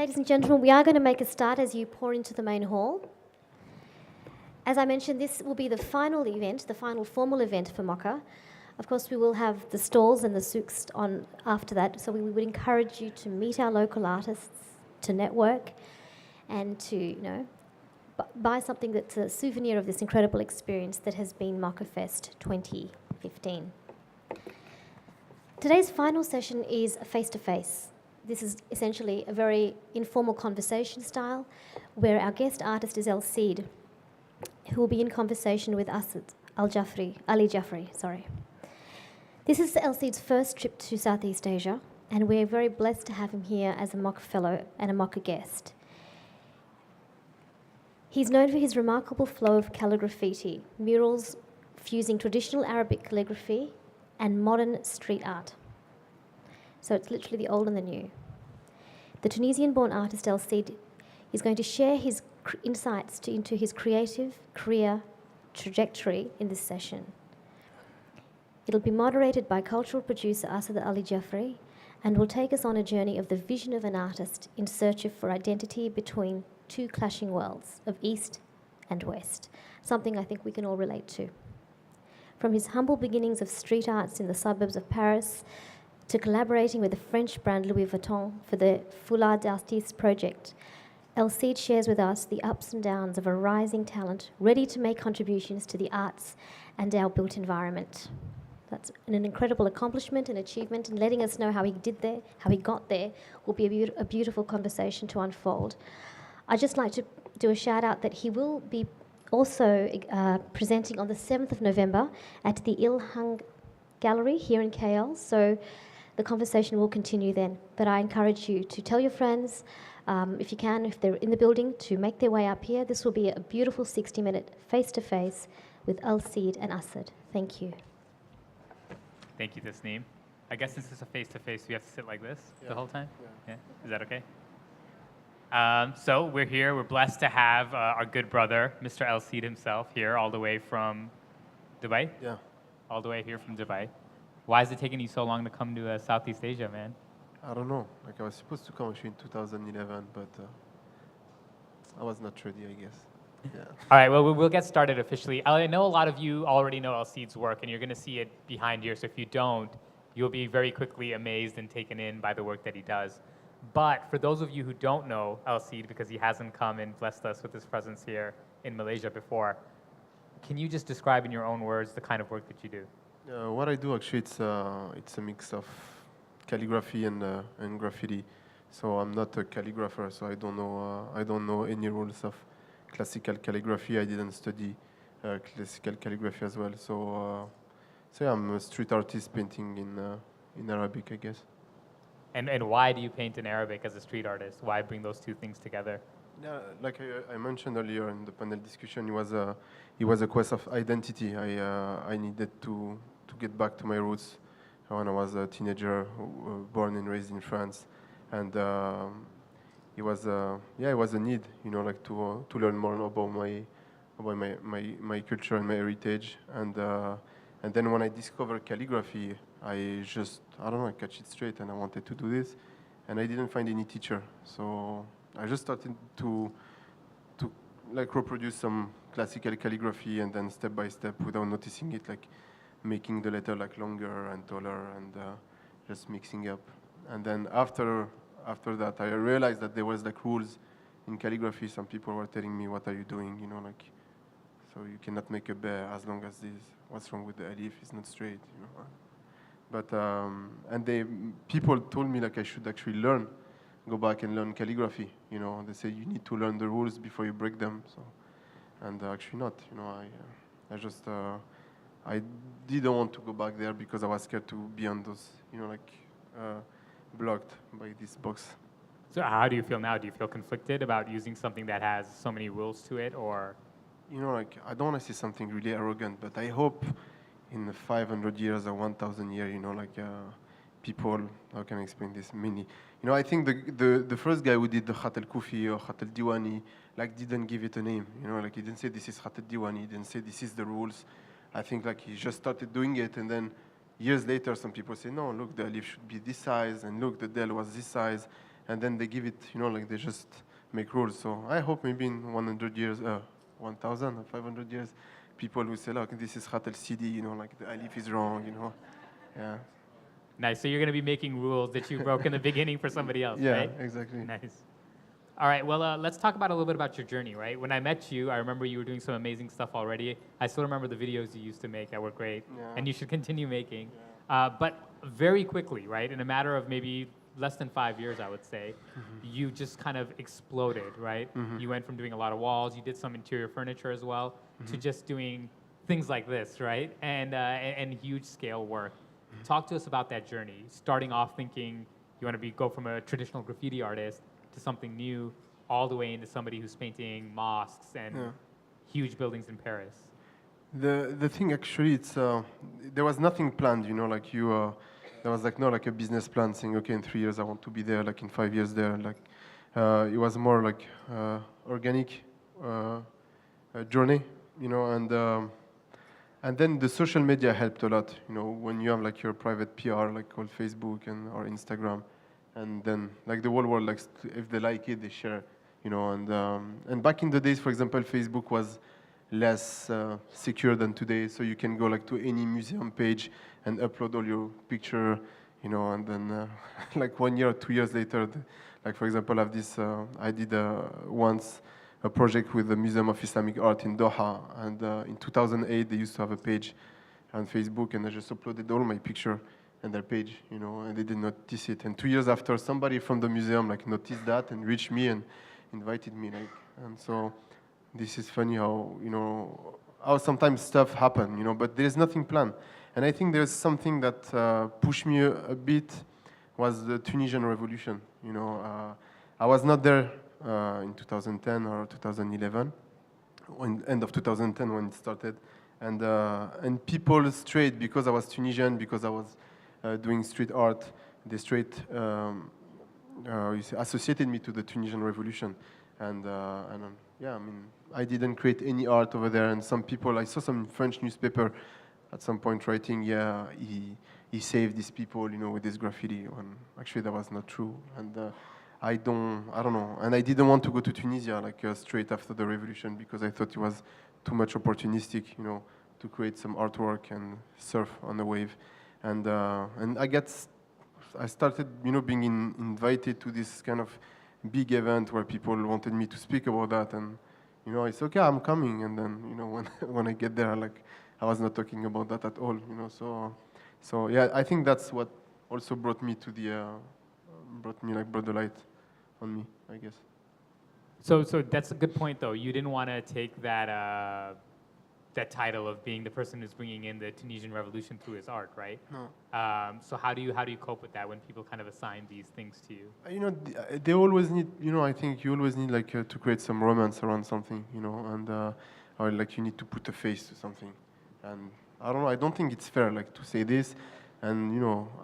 ladies and gentlemen, we are going to make a start as you pour into the main hall. As I mentioned, this will be the final event, the final formal event for MOCA. Of course, we will have the stalls and the souks on after that, so we would encourage you to meet our local artists, to network, and to, buy something that's a souvenir of this incredible experience that has been MOCAfest 2015. Today's final session is face-to-face. This is essentially a very informal conversation style where our guest artist is Asad, who will be in conversation with Asad, Ali Jafri. This is Asad's first trip to Southeast Asia, and we're very blessed to have him here as a MOCA fellow and a MOCA guest. He's known for his remarkable flow of calligraffiti, murals fusing traditional Arabic calligraphy and modern street art. So it's literally the old and the new. The Tunisian-born artist Asad is going to share his insights into his creative career trajectory in this session. It'll be moderated by cultural producer Asad Ali Jafri and will take us on a journey of the vision of an artist in search of for identity between two clashing worlds of East and West, something I think we can all relate to. From his humble beginnings of street arts in the suburbs of Paris to collaborating with the French brand Louis Vuitton for the Foulard d'Artistes project, Asad shares with us the ups and downs of a rising talent ready to make contributions to the arts and our built environment. That's an incredible accomplishment and achievement, and letting us know how he got there, will be a beautiful conversation to unfold. I'd just like to do a shout out that he will be also presenting on the 7th of November at the Ilhang Gallery here in KL, so the conversation will continue then. But I encourage you to tell your friends, if you can, if they're in the building, to make their way up here. This will be a beautiful 60-minute face-to-face with Asad and Asad. Thank you. Thank you, Tasneem. I guess since it's a face-to-face, we have to sit like this the whole time? Yeah. Is that okay? So we're here. We're blessed to have our good brother, Mr. Asad himself, here all the way from Dubai? Yeah. All the way here from Dubai. Why is it taking you so long to come to Southeast Asia, man? I don't know. Like, I was supposed to come actually in 2011, but I was not ready, I guess. Yeah. All right, well, we'll get started officially. I know a lot of you already know Asad's work, and you're going to see it behind here. So if you don't, you'll be very quickly amazed and taken in by the work that he does. But for those of you who don't know Asad, because he hasn't come and blessed us with his presence here in Malaysia before, can you just describe in your own words the kind of work that you do? What I do actually, it's a mix of calligraphy and graffiti. So I'm not a calligrapher, so I don't know any rules of classical calligraphy. I didn't study classical calligraphy as well. So yeah, I'm a street artist painting in Arabic, I guess. And why do you paint in Arabic as a street artist? Why bring those two things together? Yeah, like I mentioned earlier in the panel discussion, it was a quest of identity. I needed to get back to my roots when I was a teenager, born and raised in France, and it was a need, like to learn more about my culture and my heritage, and then when I discovered calligraphy, I catch it straight, and I wanted to do this, and I didn't find any teacher, so I just started to like reproduce some classical calligraphy, and then step by step, without noticing it, like making the letter like longer and taller, and just mixing up. And then after that, I realized that there was like rules in calligraphy. Some people were telling me, "What are you doing?" Like, so you cannot make a bear as long as what's wrong with the alif is not straight, But people told me like I should actually go back and learn calligraphy. They say you need to learn the rules before you break them. So, and actually not. I didn't want to go back there because I was scared to be on those, blocked by this box. So how do you feel now? Do you feel conflicted about using something that has so many rules to it, or? I don't want to say something really arrogant, but I hope in 500 years or 1,000 years, people, how can I explain this? I think the first guy who did the Khat al-Kufi or Khat al-Diwani, didn't give it a name, he didn't say this is Khat al-Diwani, he didn't say this is the rules. I think he just started doing it, and then years later, some people say, no, look, the alif should be this size, and look, the del was this size, and then they give it, like they just make rules. So I hope maybe in 100 years, 1,000 or 500 years, people will say, look, this is Khat al-Sidi, like the alif is wrong, Yeah. Nice. So you're going to be making rules that you broke in the beginning for somebody else, Yeah, right? exactly. Nice. All right. Well, let's talk about a little bit about your journey, right? When I met you, I remember you were doing some amazing stuff already. I still remember the videos you used to make that were great, Yeah. and you should continue making. But very quickly, right, in a matter of maybe less than 5 years, I would say, you just kind of exploded, right? You went from doing a lot of walls, you did some interior furniture as well, to just doing things like this, right? And huge scale work. Talk to us about that journey, starting off thinking you want to go from a traditional graffiti artist to something new, all the way into somebody who's painting mosques and huge buildings in Paris. The thing actually, it's there was nothing planned, like there was like no like a business plan saying, okay, in 3 years I want to be there, like in 5 years there, like it was more like organic journey, and then the social media helped a lot, when you have like your private PR, like called Facebook or Instagram, and then like the whole world, like if they like it, they share, and back in the days, for example, Facebook was less secure than today, so you can go like to any museum page and upload all your picture, and then like 1 year or 2 years later, like for example, I have this, I did once a project with the Museum of Islamic Art in Doha, and in 2008 they used to have a page on Facebook, and I just uploaded all my picture and their page, and they did not notice it. And 2 years after, somebody from the museum like noticed that and reached me and invited me, and so this is funny how how sometimes stuff happen, but there's nothing planned. And I think there's something that pushed me a bit was the Tunisian revolution. I was not there in 2010 or 2011, end of 2010 when it started, and people straight, because I was Tunisian, because I was doing street art, they straight associated me to the Tunisian revolution, and yeah, I mean, I didn't create any art over there, and some people, I saw some French newspaper at some point writing, yeah, he saved these people, with his graffiti, when actually that was not true, and I don't know, and I didn't want to go to Tunisia like straight after the revolution, because I thought it was too much opportunistic, to create some artwork and surf on the wave, and I started, being invited to this kind of big event where people wanted me to speak about that, and it's okay, I'm coming, and then when I get there, like I was not talking about that at all, so yeah, I think that's what also brought the light on me, I guess. So that's a good point, though. You didn't want to take that title of being the person who's bringing in the Tunisian revolution through his art, right? No. So how do you cope with that when people kind of assign these things to you? They always need, I think you always need like to create some romance around something, and or like you need to put a face to something, and I don't know. I don't think it's fair like to say this, and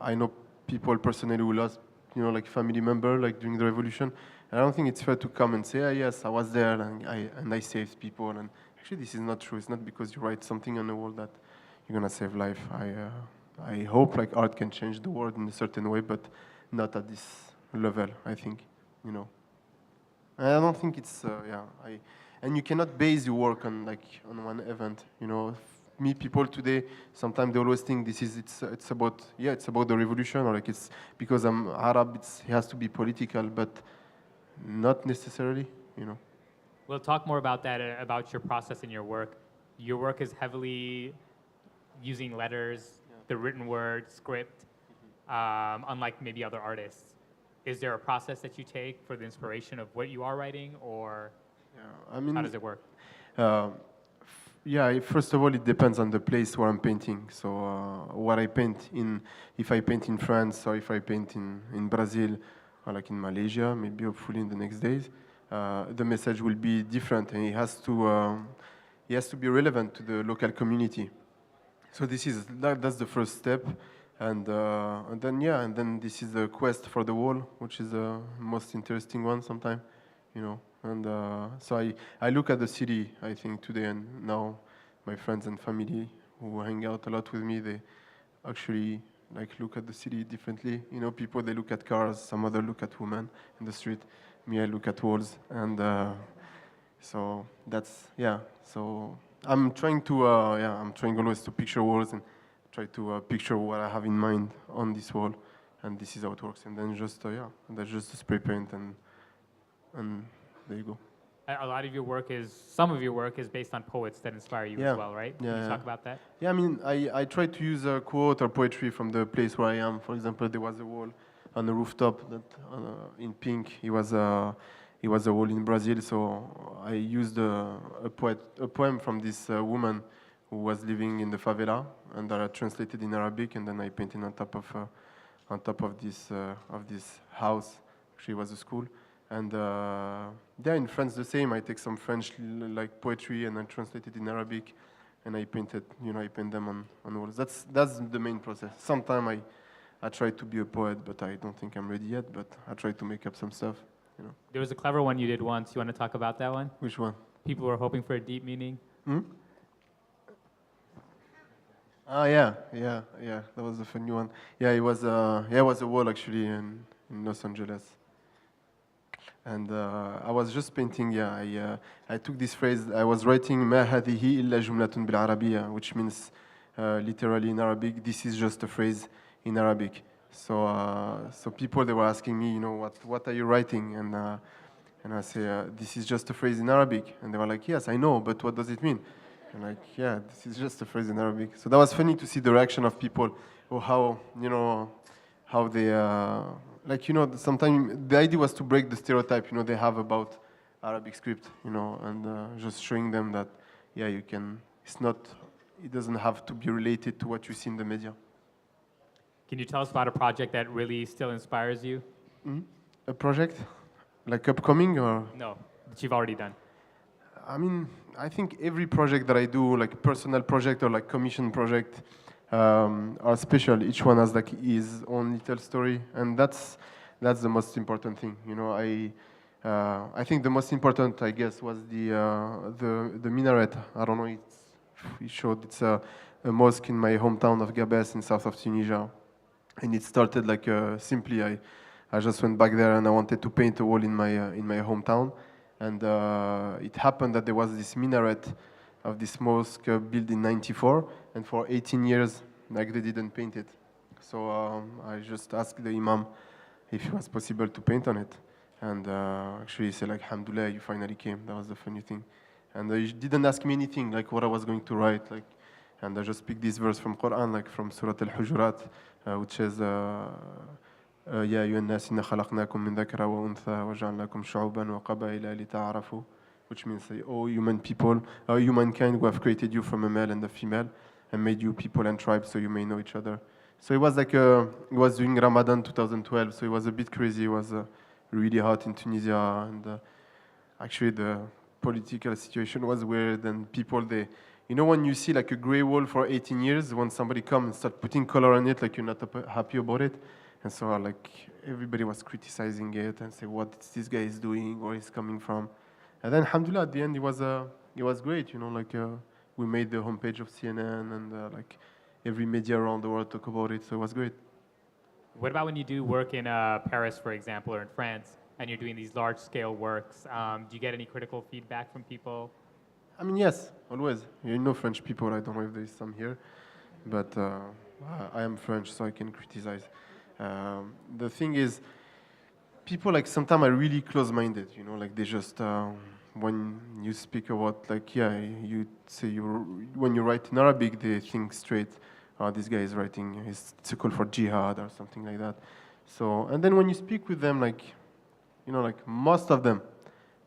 I know people personally who lost, like family member like during the revolution. And I don't think it's fair to come and say, yes, I was there and I saved people. And actually, this is not true. It's not because you write something on the wall that you're gonna save life. I hope like art can change the world in a certain way, but not at this level. I think, And I don't think it's and you cannot base your work on one event. Me, people today, sometimes they always think it's about the revolution, or like it's because I'm Arab, it has to be political, but not necessarily, We'll talk more about that, about your process and your work. Your work is heavily using letters, the written word, script, unlike maybe other artists. Is there a process that you take for the inspiration of what you are writing, or how does it work? First of all, it depends on the place where I'm painting. So what I paint in, if I paint in France or if I paint in Brazil or like in Malaysia, maybe hopefully in the next days, the message will be different, and it has to be relevant to the local community. So that's the first step, and then this is the quest for the wall, which is the most interesting one sometimes, And so I look at the city, I think, today, and now my friends and family who hang out a lot with me, they actually like look at the city differently. You know, people they look at cars, some other look at women in the street. Me, I look at walls, and so that's yeah. So I'm trying to I'm trying always to picture walls and try to picture what I have in mind on this wall, and this is how it works. And then just and that's just the spray paint, and there you go. A lot of your work some of your work is based on poets that inspire you Yeah. as well, right? Yeah, Can you yeah. talk about that? Yeah, I mean, I try to use a quote or poetry from the place where I am. For example, there was a wall on the rooftop that in pink. It was a wall in Brazil. So I used a poem from this woman who was living in the favela, and that I translated in Arabic, and then I painted on top of this house. Actually, it was a school. And there in France, the same. I take some French like poetry and I translate it in Arabic, and I painted. I paint them on walls. That's the main process. Sometimes I try to be a poet, but I don't think I'm ready yet. But I try to make up some stuff. There was a clever one you did once. You want to talk about that one? Which one? People were hoping for a deep meaning. Hmm? Ah, yeah. That was a funny one. Yeah, it was a wall actually in Los Angeles. And I was just painting. Yeah, I took this phrase. I was writing "ما هذه إلا جملة بالعربية," which means literally in Arabic, this is just a phrase in Arabic. So people they were asking me, what are you writing? And I say, this is just a phrase in Arabic. And they were like, yes, I know, but what does it mean? And like, yeah, this is just a phrase in Arabic. So that was funny to see the reaction of people, or how they, sometimes the idea was to break the stereotype, they have about Arabic script, and just showing them that, yeah, it doesn't have to be related to what you see in the media. Can you tell us about a project that really still inspires you? Mm-hmm. A project? Like upcoming or? No, that you've already done. I mean, I think every project that I do, like personal project or like commission project, are special. Each one has like his own little story, and that's the most important thing. I think the most important, I guess, was the minaret. I don't know. It's a mosque in my hometown of Gabes in south of Tunisia, and it started like simply. I just went back there and I wanted to paint a wall in my hometown, and it happened that there was this minaret of this mosque built in '94, and for 18 years, like they didn't paint it. So I just asked the imam if it was possible to paint on it, and actually he said like, "Alhamdulillah, you finally came." That was the funny thing, and he didn't ask me anything like what I was going to write, like, and I just picked this verse from Quran, like from Surah Al-Hujurat, which says. يا أيها الناس إنا خلقناكم من ذكر وأنثى وجعلناكم شعوبا وقبائل لتعارفوا, which means, oh humankind, we have created you from a male and a female and made you people and tribes so you may know each other. So it was like it was during Ramadan 2012, so it was a bit crazy. It was really hot in Tunisia, and actually the political situation was weird, and people when you see like a gray wall for 18 years, when somebody comes and start putting color on it, like you're not happy about it. And so, like, everybody was criticizing it and say, what this guy is doing, where he's coming from. And then, alhamdulillah, at the end, it was great, we made the homepage of CNN, and, like, every media around the world talk about it, so it was great. What about when you do work in Paris, for example, or in France, and you're doing these large-scale works? Do you get any critical feedback from people? I mean, yes, always. French people, I don't know if there's some here, but I am French, so I can criticize. The thing is, people like sometimes are really close-minded, like they just when you speak about you say when you write in Arabic, they think straight, this guy is writing, it's a call for jihad or something like that. So, and then when you speak with them, like most of them,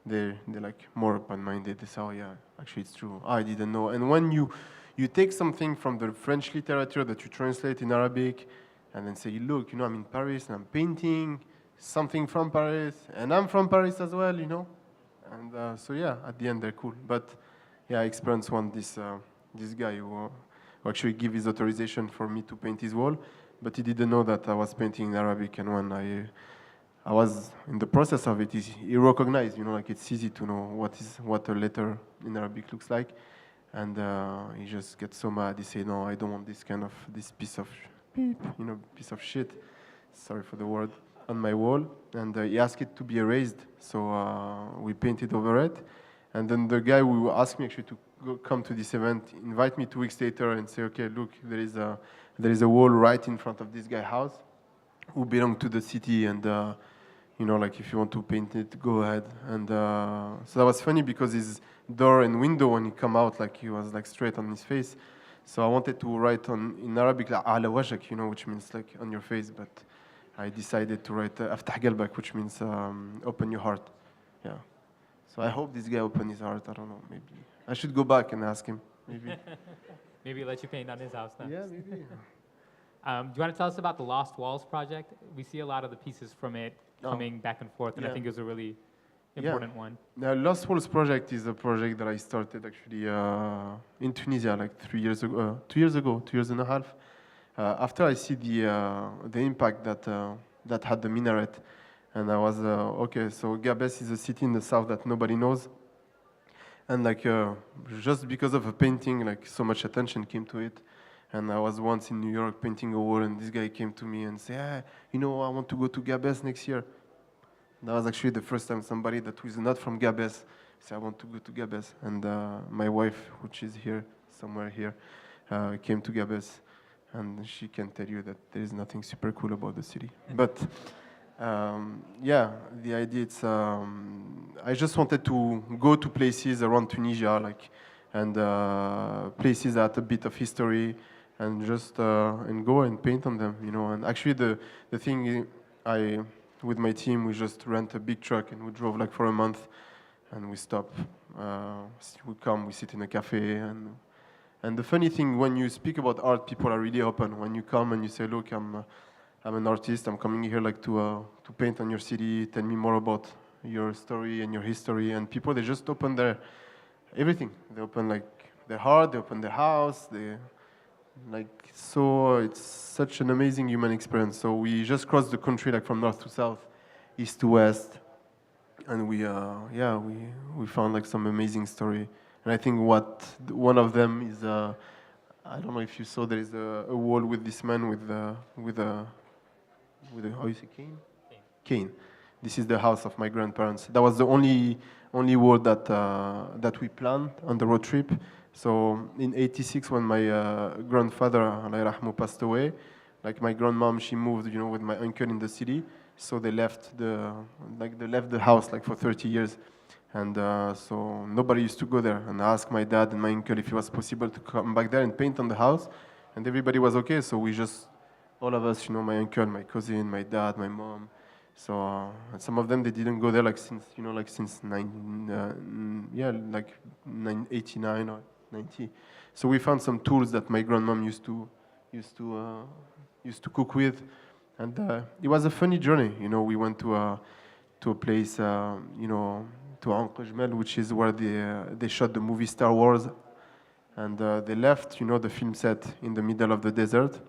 they're like more open-minded. They say, oh yeah, actually it's true. I didn't know. And when you take something from the French literature that you translate in Arabic, and then say, look, I'm in Paris and I'm painting something from Paris, and I'm from Paris as well, And so yeah, at the end they're cool. But yeah, I experienced this guy who actually gave his authorization for me to paint his wall, but he didn't know that I was painting in Arabic. And when I was in the process of it, he recognized, like it's easy to know what a letter in Arabic looks like, and he just gets so mad. He said, no, I don't want this piece of beep, piece of shit, sorry for the word, on my wall, and he asked it to be erased, so we painted over it, and then the guy who asked me actually to come to this event, invite me 2 weeks later and say, okay, look, there is a wall right in front of this guy's house, who belong to the city, and like if you want to paint it, go ahead. And so that was funny because his door and window, when he come out, like he was like straight on his face. So I wanted to write in Arabic like ala wajhak, which means like on your face, but I decided to write aftah qalbak, which means open your heart. Yeah. So I hope this guy opened his heart. I don't know. Maybe I should go back and ask him. Maybe. Maybe let you paint on his house now. Yeah, maybe. Do you want to tell us about the Lost Walls project? We see a lot of the pieces from it coming back and forth, and I think it was a really important one. The Lost Walls project is a project that I started actually in Tunisia like 3 years ago, 2 years ago, 2 years and a half. After I see the impact that had the minaret, and I was okay. So Gabes is a city in the south that nobody knows, and like just because of a painting, like so much attention came to it. And I was once in New York painting a wall, and this guy came to me and said, I want to go to Gabes next year. That was actually the first time somebody that was not from Gabes said, I want to go to Gabes. And my wife, which is here, somewhere here, came to Gabes, and she can tell you that there is nothing super cool about the city. But the idea is I just wanted to go to places around Tunisia, and places that have a bit of history, and just and go and paint on them, And actually, the thing with my team, we just rent a big truck and we drove like for a month, and we stop. We sit in a cafe, and the funny thing, when you speak about art, people are really open. When you come and you say, look, I'm an artist. I'm coming here like to paint on your city. Tell me more about your story and your history. And people, they just open everything. They open like their heart. They open their house. So it's such an amazing human experience. So we just crossed the country like from north to south, east to west, and we found like some amazing story. And I think one of them is I don't know if you saw, there is a wall with this man with a how you say cane? Cane. This is the house of my grandparents. That was the only wall that we planned on the road trip. So in '86, when my grandfather, Allah yarahmu, passed away, like my grandmom, she moved, with my uncle in the city. So they left the house like for 30 years, and so nobody used to go there. And I asked my dad and my uncle if it was possible to come back there and paint on the house, and everybody was okay. So we just, all of us, my uncle, my cousin, my dad, my mom. So some of them, they didn't go there since 89 or 90. So we found some tools that my grandmom used to cook with, and it was a funny journey. We went to a place, to Anqajmal, which is where they shot the movie Star Wars, and they left, the film set in the middle of the desert,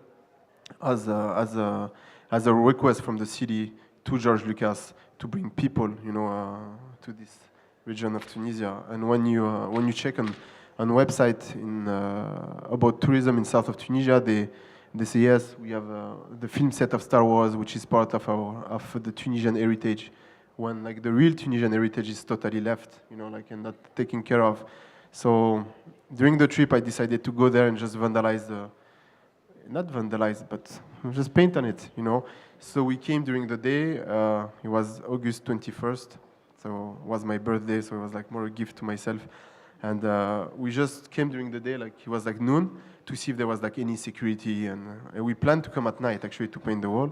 as a request from the city to George Lucas to bring people, to this region of Tunisia. And when you check on website about tourism in south of Tunisia, they say yes, we have the film set of Star Wars, which is part of the Tunisian heritage. When like the real Tunisian heritage is totally left, and not taken care of. So during the trip, I decided to go there and just not vandalize, but just paint on it, So we came during the day. It was August 21st, so it was my birthday, so it was like more a gift to myself. And we just came during the day, like it was like noon, to see if there was like any security. And we planned to come at night actually to paint the wall.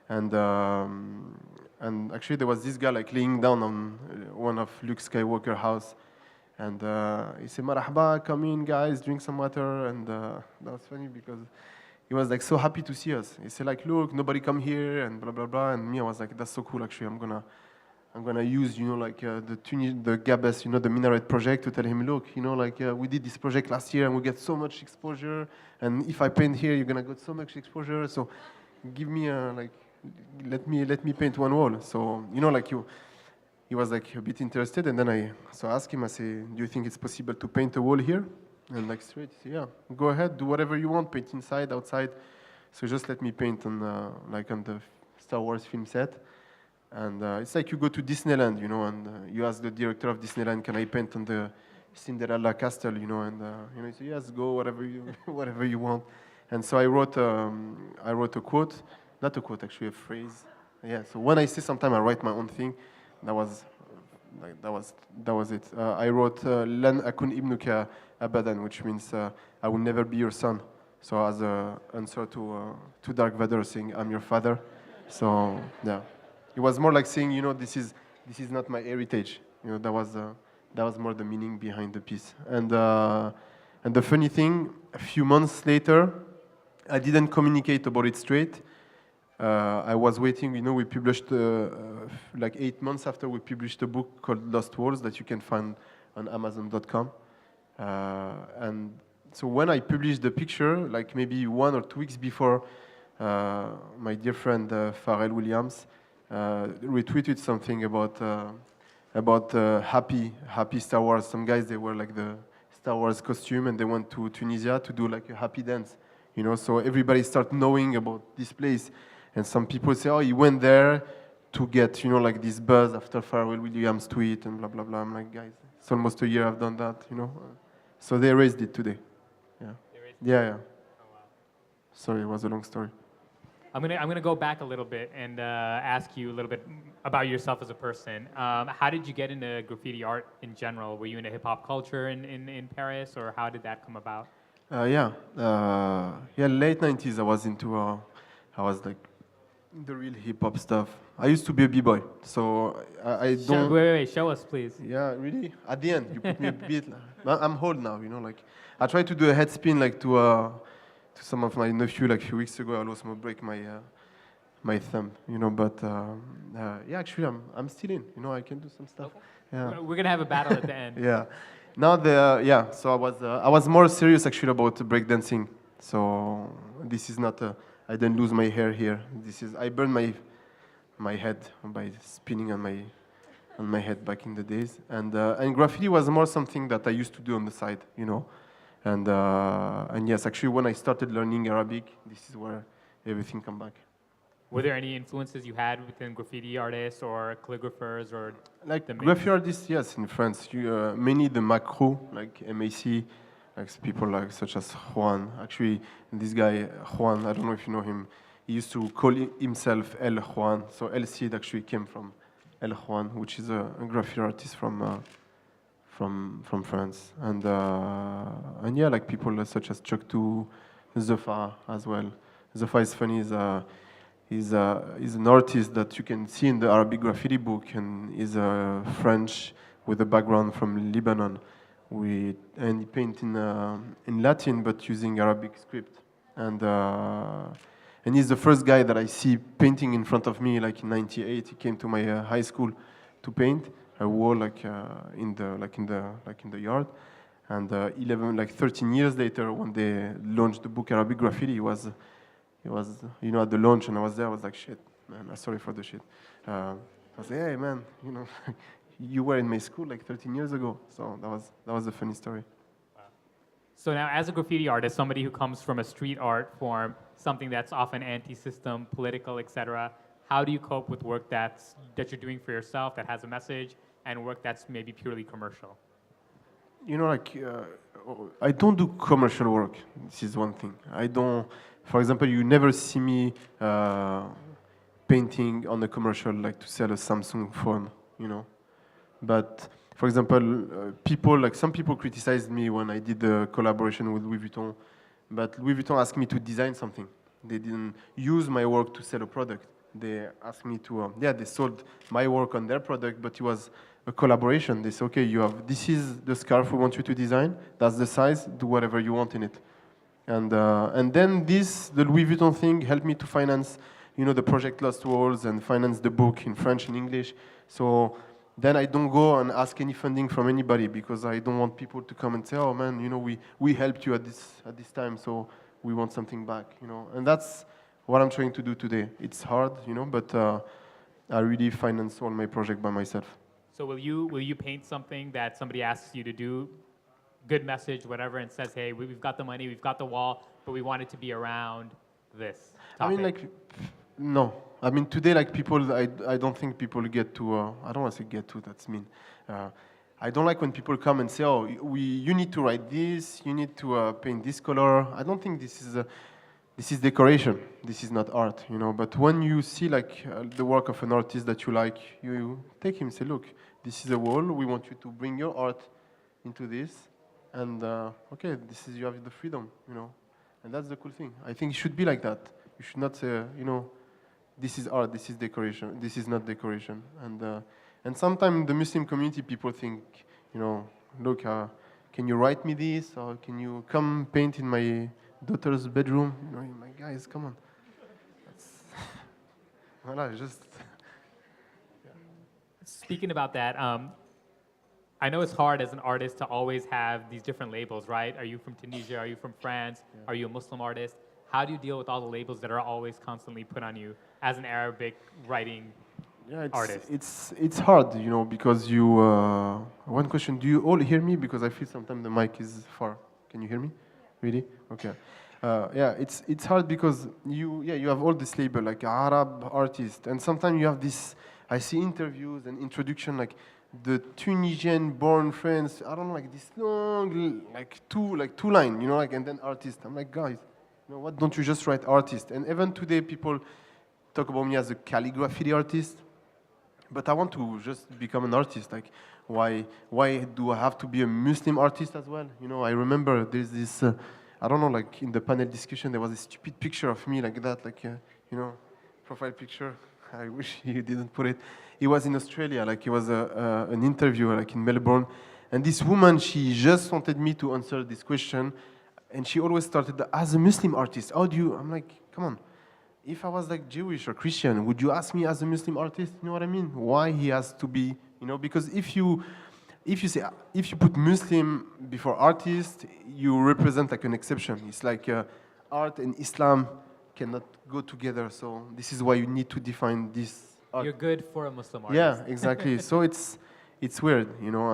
And actually there was this guy like laying down on one of Luke Skywalker house. And he said, "Marhaba, come in guys, drink some water." And that was funny because he was like so happy to see us. He said like, "Look, nobody come here," and blah blah blah. And me, I was like, "That's so cool. Actually, I'm gonna use the Gabes, the Minaret project to tell him, look, we did this project last year and we get so much exposure. And if I paint here, you're gonna get so much exposure. So give me let me paint one wall." So he was like a bit interested. And then I asked him, I say, "Do you think it's possible to paint a wall here?" And like straight, he said, "Yeah, go ahead, do whatever you want, paint inside, outside." So just let me paint on like on the Star Wars film set. And it's like you go to Disneyland, you know, and you ask the director of Disneyland, can I paint on the Cinderella castle, you know, and you know, he said, yes, go, whatever you whatever you want. And so I wrote a quote, not a quote, actually, a phrase. Yeah. So when I say sometime I write my own thing, that was that was it. I wrote "Lan akun ibnuka abadan," which means I will never be your son. So as a answer to Dark Vader saying I'm your father. So yeah, it was more like saying, you know, this is not my heritage. You know, that was more the meaning behind the piece. And the funny thing, a few months later, I didn't communicate about it straight. I was waiting, you know, we published, like 8 months after we published a book called Lost Worlds that you can find on Amazon.com. And so when I published the picture, like maybe 1 or 2 weeks before, my dear friend Pharrell Williams retweeted something about happy Star Wars. Some guys, they were like the Star Wars costume and they went to Tunisia to do like a happy dance, you know. So everybody started knowing about this place, and some people say, oh, he went there to get, you know, like this buzz after Pharrell Williams tweet and blah blah blah. I'm like, guys, it's almost a year I've done that, you know. So they erased it today. Yeah. Yeah. Oh, wow. Sorry, it was a long story. I'm gonna go back a little bit and ask you a little bit about yourself as a person. How did you get into graffiti art in general? Were you into hip hop culture in Paris, or how did that come about? Yeah, late 90s I was into, I was like the real hip hop stuff. I used to be a b-boy, so I don't... Wait, show us, please. Yeah, really? At the end, you put me a beat. I'm old now, you know, like, I tried to do a head spin, like, to some of my nephew, like, a few weeks ago. I almost break my thumb, you know, but, yeah, actually, I'm still in, you know, I can do some stuff. Okay. Yeah. We're gonna have a battle at the end. Yeah. Now so I was more serious actually about breakdancing. So this is not I didn't lose my hair here. This is I burned my head by spinning on my head back in the days. And graffiti was more something that I used to do on the side, you know. And yes, actually when I started learning Arabic, this is where everything came back. Were there any influences you had within graffiti artists or calligraphers or like the graffiti artists? Yes, in France, many the macro like MAC, like people like such as Juan. Actually, this guy Juan, I don't know if you know him. He used to call himself El Juan. So El Cid actually came from El Juan, which is a graffiti artist from France. And yeah, like people such as Choctu, Zafa as well. Zafa is funny. He's an artist that you can see in the Arabic graffiti book, and he's French with a background from Lebanon. And he paints in Latin, but using Arabic script. And he's the first guy that I see painting in front of me, like in '98. He came to my high school to paint a wall, like in the yard. And 13 years later, when they launched the book Arabic Graffiti, he was, you know, at the launch, and I was there. I was like, shit, man, sorry for the shit. I was like, hey, man, you know, you were in my school like 13 years ago. So that was a funny story. Wow. So now, as a graffiti artist, somebody who comes from a street art form, something that's often anti-system, political, etc., how do you cope with work that you're doing for yourself that has a message, and work that's maybe purely commercial? You know, like, I don't do commercial work. This is one thing. I don't... For example, you never see me painting on a commercial, like to sell a Samsung phone, you know. But, for example, some people criticized me when I did a collaboration with Louis Vuitton, but Louis Vuitton asked me to design something. They didn't use my work to sell a product. They asked me to, they sold my work on their product, but it was a collaboration. They said, okay, this is the scarf we want you to design, that's the size, do whatever you want in it. And then the Louis Vuitton thing helped me to finance, you know, the project Lost Worlds and finance the book in French and English. So then I don't go and ask any funding from anybody, because I don't want people to come and say, oh man, you know, we helped you at this time, so we want something back, you know. And that's what I'm trying to do today. It's hard, you know, but I really finance all my project by myself. So will you paint something that somebody asks you to do, good message, whatever, and says, hey, we've got the money, we've got the wall, but we want it to be around this I mean, topic? no. I mean, today, like people, I don't think people get to. I don't want to say get to. That's mean. I don't like when people come and say, "Oh, you need to write this. You need to paint this color." I don't think this is decoration. This is not art, you know. But when you see like the work of an artist that you like, you take him and say, "Look, this is a wall. We want you to bring your art into this, and okay, this is you have the freedom, you know." And that's the cool thing. I think it should be like that. You should not say, you know, this is art, this is decoration, this is not decoration. And sometimes the Muslim community people think, you know, look, can you write me this, or can you come paint in my daughter's bedroom? You know, my guys, come on. That's voilà, just. Speaking about that, I know it's hard as an artist to always have these different labels, right? Are you from Tunisia? Are you from France? Yeah. Are you a Muslim artist? How do you deal with all the labels that are always constantly put on you as an Arabic writing artist? It's hard, you know, because you. One question: do you all hear me? Because I feel sometimes the mic is far. Can you hear me? Really? Okay. Yeah, it's hard because you have all this label like Arab artist, and sometimes you have this. I see interviews and introduction like the Tunisian-born friends. I don't know, like this long, like two line, you know, like, and then artist. I'm like, guys, you know what? Don't you just write artist? And even today, people talk about me as a calligraphy artist, but I want to just become an artist. Like, why do I have to be a Muslim artist as well? You know, I remember there's this. I don't know, like in the panel discussion, there was a stupid picture of me like that, like you know, profile picture. I wish you didn't put it. He was in Australia, like it was an interview, like in Melbourne, and this woman, she just wanted me to answer this question, and she always started as a Muslim artist. How do you? I'm like, come on. If I was like Jewish or Christian, would you ask me as a Muslim artist? You know what I mean? Why he has to be? You know, because if you put Muslim before artist, you represent like an exception. It's like art and Islam cannot go together. So this is why you need to define this art. You're good for a Muslim artist. Yeah, exactly. So it's weird, you know.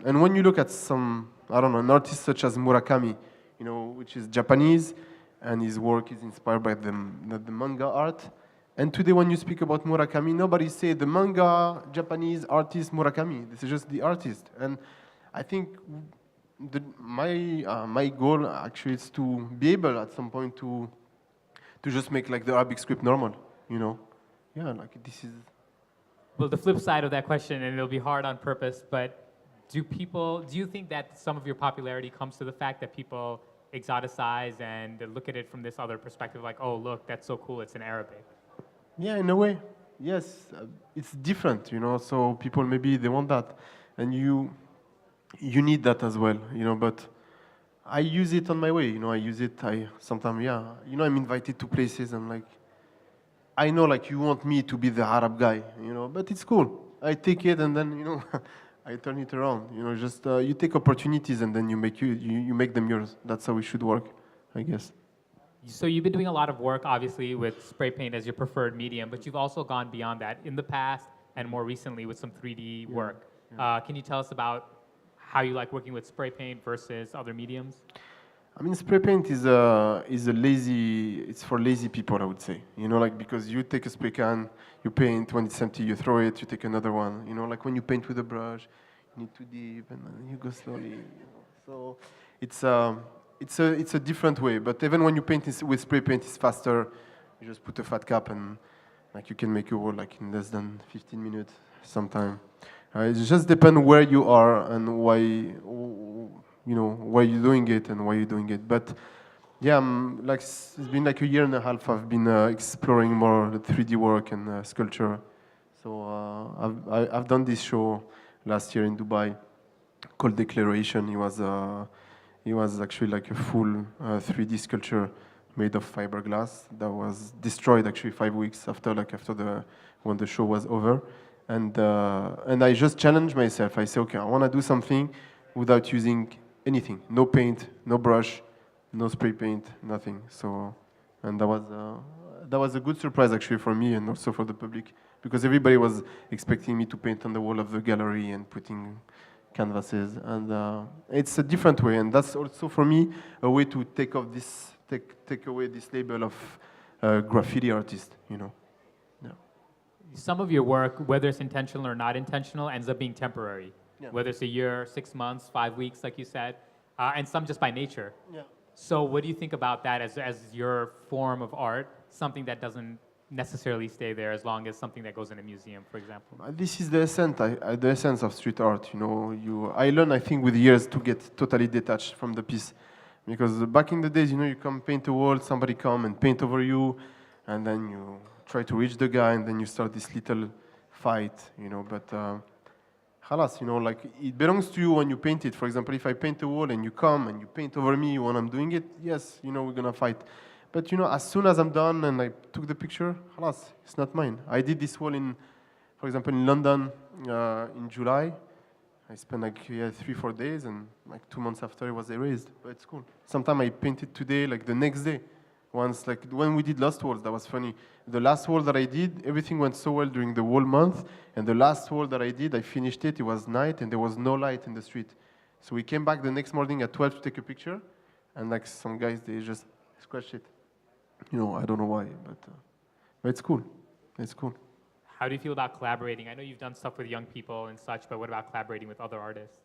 And when you look at some, I don't know, an artist such as Murakami, you know, which is Japanese, and his work is inspired by the manga art. And today, when you speak about Murakami, nobody say the manga Japanese artist Murakami. This is just the artist. And I think my goal actually is to be able at some point to just make like the Arabic script normal. You know, yeah, like this is. Well, the flip side of that question, and it'll be hard on purpose, but do you think that some of your popularity comes to the fact that people exoticize and look at it from this other perspective, like, oh, look, that's so cool, it's in Arabic? Yeah, in a way, yes, it's different, you know. So people maybe they want that, and you need that as well, you know. But I use it on my way, you know. I sometimes, yeah, you know, I'm invited to places. I'm like, I know, like you want me to be the Arab guy, you know, but it's cool. I take it and then, you know, I turn it around, you know. Just you take opportunities and then you make them yours. That's how it should work, I guess. So you've been doing a lot of work, obviously, with spray paint as your preferred medium, but you've also gone beyond that in the past and more recently with some 3D work. Yeah. Can you tell us about how you like working with spray paint versus other mediums? I mean, spray paint is it's for lazy people, I would say. You know, like, because you take a spray can, you paint, when it's empty, you throw it, you take another one. You know, like when you paint with a brush, you need to dip and then you go slowly. You know. So it's a different way. But even when you paint with spray paint, it's faster. You just put a fat cap and like you can make a wall like in less than 15 minutes sometime. It just depends where you are and why, you know, why you're doing it and why you're doing it. But yeah, like it's been like a year and a half. I've been exploring more the 3D work and sculpture. So I've done this show last year in Dubai called Declaration. It was actually like a full 3D sculpture made of fiberglass that was destroyed actually 5 weeks after when the show was over. And I just challenged myself. I said, okay, I want to do something without using anything. No paint, no brush, no spray paint, nothing. So, and that was a good surprise actually for me and also for the public, because everybody was expecting me to paint on the wall of the gallery and putting canvases. And it's a different way, and that's also for me a way to take take away this label of graffiti artist, you know. Yeah. Some of your work, whether it's intentional or not intentional, ends up being temporary. Yeah. Whether it's a year, 6 months, 5 weeks, like you said, and some just by nature. Yeah. So what do you think about that as your form of art, something that doesn't necessarily stay there as long as something that goes in a museum, for example? This is the essence of street art. You know, I learned, I think, with years to get totally detached from the piece, because back in the days, you know, you come paint a wall, somebody come and paint over you, and then you try to reach the guy, and then you start this little fight, you know. But halas, you know, like it belongs to you when you paint it. For example, if I paint a wall and you come and you paint over me when I'm doing it, yes, you know, we're gonna fight. But you know, as soon as I'm done and I took the picture, halas, it's not mine. I did this wall for example, in London in July. I spent like 3-4 days, and like 2 months after it was erased. But it's cool. Sometimes I paint it today, like the next day. Once, like when we did Lost Walls, that was funny. The last wall that I did, everything went so well during the whole month. And the last wall that I did, I finished it. It was night, and there was no light in the street. So we came back the next morning at 12 to take a picture, and like some guys, they just scratched it. You know, I don't know why, but it's cool. It's cool. How do you feel about collaborating? I know you've done stuff with young people and such, but what about collaborating with other artists?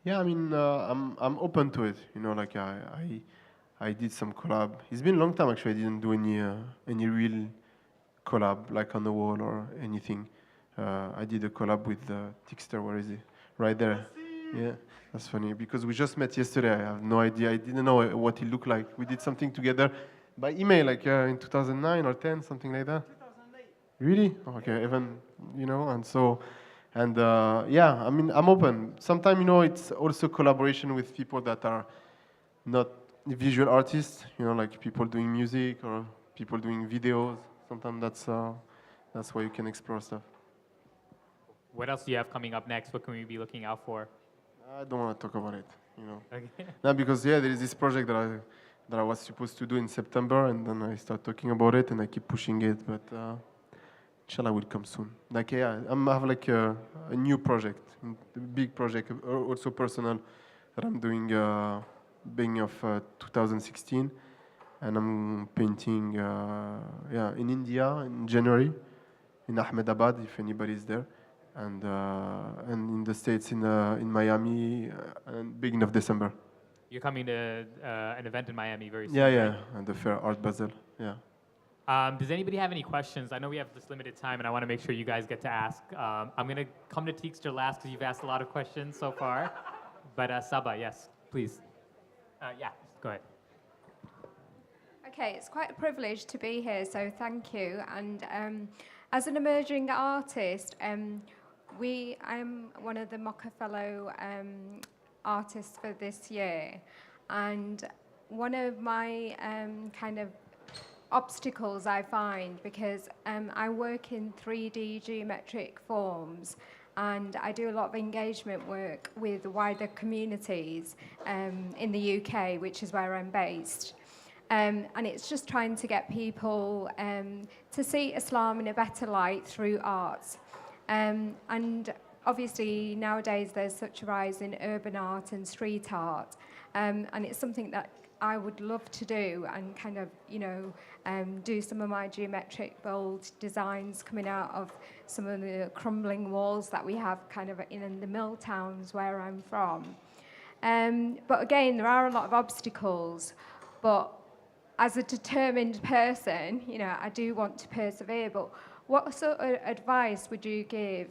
Yeah, I mean, I'm open to it. You know, like I did some collab. It's been a long time actually. I didn't do any real collab like on the wall or anything. I did a collab with Tixter. Where is he? Right there. Yeah, that's funny because we just met yesterday. I have no idea. I didn't know what he looked like. We did something together by email, like in 2009 or 10, something like that. 2008. Really? Okay, even you know, and yeah. I mean, I'm open. Sometimes you know, it's also collaboration with people that are not visual artists. You know, like people doing music or people doing videos. Sometimes that's where you can explore stuff. What else do you have coming up next? What can we be looking out for? I don't want to talk about it. You know. Okay. No, because yeah, there is this project that I was supposed to do in September, and then I start talking about it, and I keep pushing it, but inshallah will come soon. Like yeah, I have like a new project, a big project, also personal, that I'm doing beginning of 2016, and I'm painting in India in January, in Ahmedabad if anybody is there, and in the States in Miami, and beginning of December. You're coming to an event in Miami very soon. Yeah, right? and the Fair Art Basel. Yeah. Does anybody have any questions? I know we have this limited time, and I want to make sure you guys get to ask. I'm going to come to Teekster last because you've asked a lot of questions so far. But Saba, yes, please. Yeah, go ahead. Okay, it's quite a privilege to be here, so thank you. And as an emerging artist, I'm one of the MOCA Fellow artists for this year. And one of my kind of obstacles I find, because I work in 3D geometric forms, and I do a lot of engagement work with wider communities in the UK, which is where I'm based. And it's just trying to get people to see Islam in a better light through art. And obviously nowadays there's such a rise in urban art and street art, and it's something that I would love to do, and kind of, you know, do some of my geometric bold designs coming out of some of the crumbling walls that we have kind of in the mill towns where I'm from. But again, there are a lot of obstacles, but as a determined person, you know, I do want to persevere. But what sort of advice would you give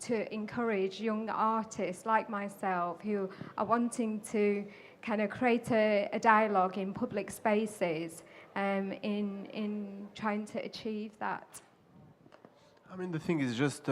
to encourage young artists like myself who are wanting to kind of create a dialogue in public spaces in trying to achieve that? I mean, the thing is just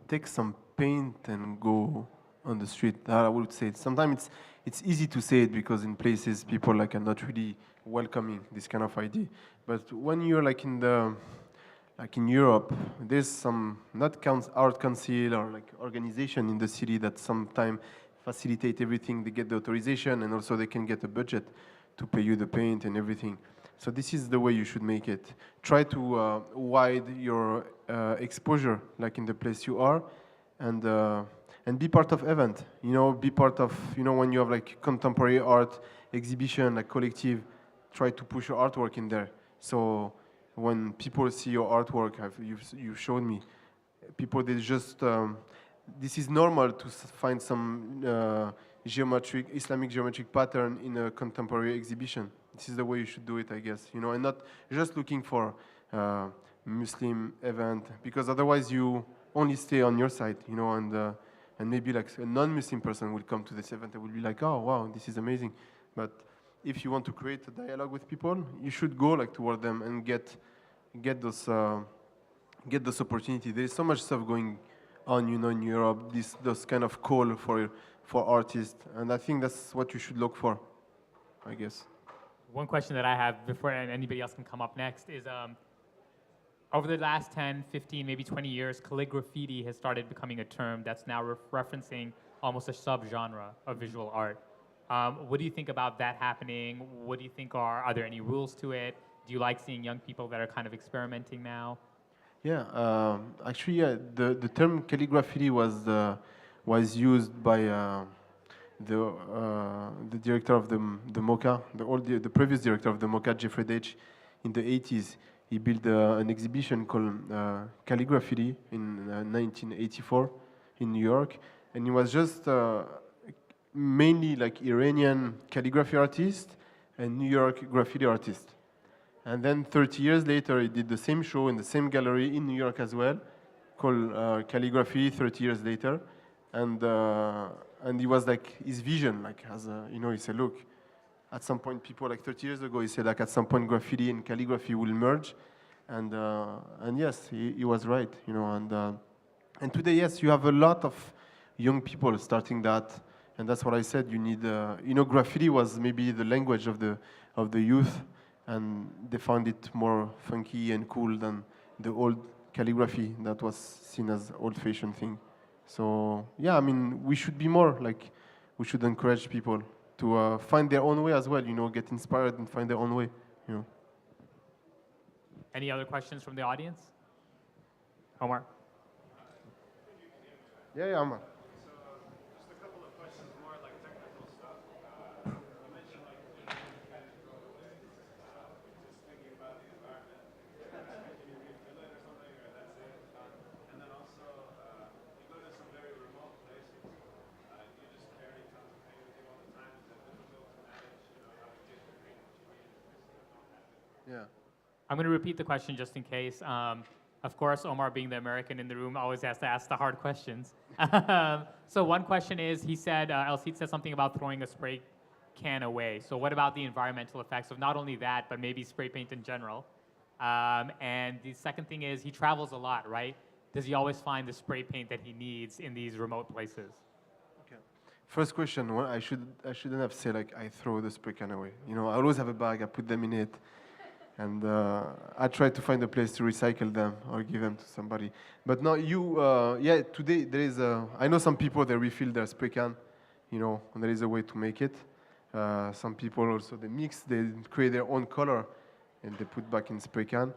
take some paint and go on the street. That I would say. Sometimes it's easy to say it because in places people like are not really welcoming this kind of idea. But when you're like in Europe, there's some art council or like organization in the city that sometimes facilitate everything. They get the authorization, and also they can get a budget to pay you the paint and everything. So this is the way you should make it. Try to widen your exposure, like in the place you are, and be part of event. You know, be part of, you know, when you have like contemporary art exhibition, like collective, try to push your artwork in there. So when people see your artwork, you've shown me, people, they just, this is normal to find some Islamic geometric pattern in a contemporary exhibition. This is the way you should do it, I guess, you know, and not just looking for Muslim event, because otherwise you only stay on your side, you know, and maybe like a non-Muslim person will come to this event and will be like, oh, wow, this is amazing. But if you want to create a dialogue with people, you should go like toward them and get those opportunity. There is so much stuff going on, you know, in Europe. Those kind of call for artists, and I think that's what you should look for, I guess. One question that I have before anybody else can come up next is, over the last 10, 15, maybe 20 years, calligraffiti has started becoming a term that's now referencing almost a subgenre of visual art. What do you think about that happening? What do you think are there any rules to it? Do you like seeing young people that are kind of experimenting now? Yeah, actually, yeah, the term calligraffiti was used by the director of the MOCA, the previous director of the MOCA, Jafri, in the 80s. He built an exhibition called Calligraffiti in 1984 in New York, and he was just mainly like Iranian calligraphy artist and New York graffiti artist. And then 30 years later, he did the same show in the same gallery in New York as well, called Calligraphy 30 years later. And he was like, his vision, like, as a, you know, he said, look, at some point, people like 30 years ago, he said, like, at some point, graffiti and calligraphy will merge. And yes, he was right, you know. And today, yes, you have a lot of young people starting that. And that's what I said, you need, you know, graffiti was maybe the language of the youth. And they found it more funky and cool than the old calligraphy that was seen as old-fashioned thing. So yeah, I mean, we should be more like, we should encourage people to find their own way as well, you know, get inspired and find their own way, you know. Any other questions from the audience? Omar? Yeah, Omar. Yeah. I'm going to repeat the question just in case. Of course, Omar, being the American in the room, always has to ask the hard questions. So one question is, he said, Alcide said something about throwing a spray can away. So what about the environmental effects of not only that, but maybe spray paint in general? And the second thing is, he travels a lot, right? Does he always find the spray paint that he needs in these remote places? Okay. First question, well, I shouldn't have said, like, I throw the spray can away. You know, I always have a bag, I put them in it. And I try to find a place to recycle them or give them to somebody. But no, yeah, today there is I know some people, they refill their spray can, you know, and there is a way to make it. Some people also, they mix, they create their own color and they put back in spray can.